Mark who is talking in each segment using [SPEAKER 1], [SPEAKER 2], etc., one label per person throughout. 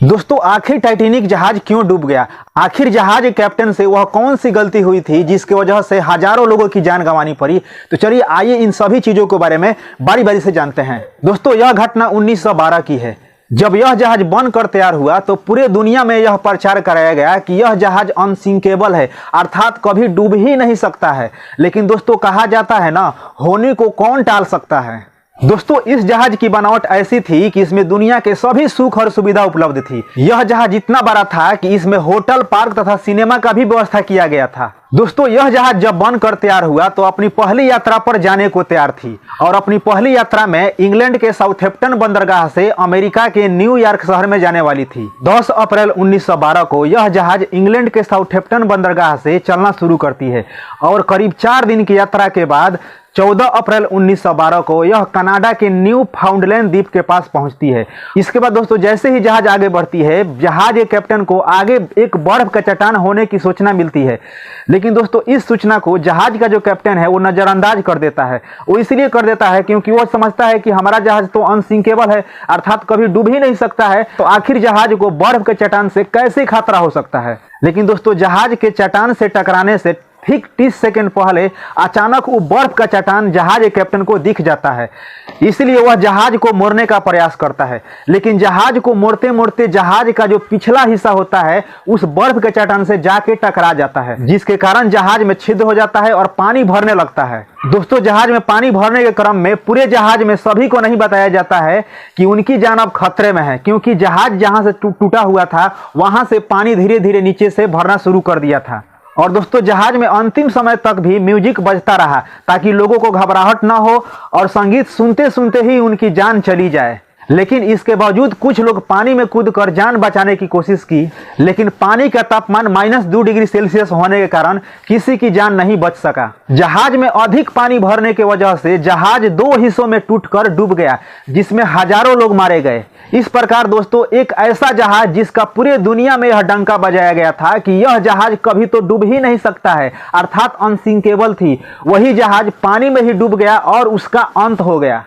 [SPEAKER 1] दोस्तों आखिर टाइटैनिक जहाज क्यों डूब गया? आखिर जहाज कैप्टन से वह कौन सी गलती हुई थी जिसकी वजह से हजारों लोगों की जान गंवानी पड़ी? तो चलिए आइए इन सभी चीजों के बारे में बारी बारी से जानते हैं। दोस्तों यह घटना 1912 की है। जब यह जहाज बनकर तैयार हुआ तो पूरे दुनिया में यह प्रचार कराया गया कि यह जहाज अनसिंकेबल है, अर्थात कभी डूब ही नहीं सकता है। लेकिन दोस्तों कहा जाता है ना, होने को कौन टाल सकता है। दोस्तों इस जहाज की बनावट ऐसी थी कि इसमें दुनिया के सभी सुख और सुविधा उपलब्ध थी। यह जहाज इतना बड़ा था कि इसमें होटल, पार्क तथा सिनेमा का भी व्यवस्था किया गया था। दोस्तों यह जहाज जब बनकर तैयार हुआ तो अपनी पहली यात्रा पर जाने को तैयार थी और अपनी पहली यात्रा में इंग्लैंड के साउथहैम्पटन बंदरगाह से अमेरिका के न्यूयॉर्क शहर में जाने वाली थी। 10 अप्रैल 1912 को यह जहाज इंग्लैंड के साउथहैम्पटन बंदरगाह से चलना शुरू करती है और करीब 4 दिन की यात्रा के बाद 14 अप्रैल 1912 को यह कनाडा के न्यू फाउंडलैंड द्वीप के पास पहुंचती है। इसके बाद दोस्तों जैसे ही जहाज आगे बढ़ती है, जहाज के कैप्टन को आगे एक बर्फ का चट्टान होने की सूचना मिलती है। लेकिन दोस्तों इस सूचना को जहाज का जो कैप्टन है वो नजरअंदाज कर देता है। वो इसलिए कर देता है क्योंकि वो समझता है कि हमारा जहाज तो अनसिंकेबल है, अर्थात कभी डूब ही नहीं सकता है, तो आखिर जहाज को बर्फ के चट्टान से कैसे खतरा हो सकता है। लेकिन दोस्तों जहाज के चट्टान से टकराने से ठीक 30 सेकंड पहले अचानक वो बर्फ का चट्टान जहाज कैप्टन को दिख जाता है। इसलिए वह जहाज को मोड़ने का प्रयास करता है, लेकिन जहाज को मोड़ते मोड़ते जहाज का जो पिछला हिस्सा होता है उस बर्फ के चट्टान से जाके टकरा जाता है, जिसके कारण जहाज में छिद्र हो जाता है और पानी भरने लगता है। दोस्तों जहाज में पानी भरने के क्रम में पूरे जहाज में सभी को नहीं बताया जाता है कि उनकी जान अब खतरे में है, क्योंकि जहाज जहां से टूटा हुआ था वहां से पानी धीरे धीरे नीचे से भरना शुरू कर दिया था। और दोस्तों जहाज में अंतिम समय तक भी म्यूजिक बजता रहा ताकि लोगों को घबराहट ना हो और संगीत सुनते सुनते ही उनकी जान चली जाए। लेकिन इसके बावजूद कुछ लोग पानी में कूदकर जान बचाने की कोशिश की, लेकिन पानी का तापमान -2 डिग्री सेल्सियस होने के कारण किसी की जान नहीं बच सका। जहाज में अधिक पानी भरने की वजह से जहाज 2 हिस्सों में टूटकर डूब गया, जिसमें हजारों लोग मारे गए। इस प्रकार दोस्तों एक ऐसा जहाज जिसका पूरे दुनिया में यह डंका बजाया गया था कि यह जहाज कभी तो डूब ही नहीं सकता है, अर्थात अनसिंकेबल थी, वही जहाज पानी में ही डूब गया और उसका अंत हो गया।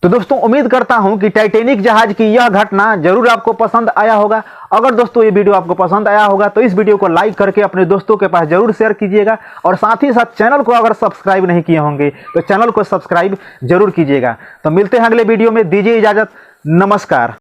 [SPEAKER 1] तो दोस्तों उम्मीद करता हूं कि टाइटैनिक जहाज की यह घटना जरूर आपको पसंद आया होगा। अगर दोस्तों ये वीडियो आपको पसंद आया होगा तो इस वीडियो को लाइक करके अपने दोस्तों के पास जरूर शेयर कीजिएगा और साथ ही साथ चैनल को अगर सब्सक्राइब नहीं किए होंगे तो चैनल को सब्सक्राइब जरूर कीजिएगा। तो मिलते हैं अगले वीडियो में, दीजिए इजाजत, नमस्कार।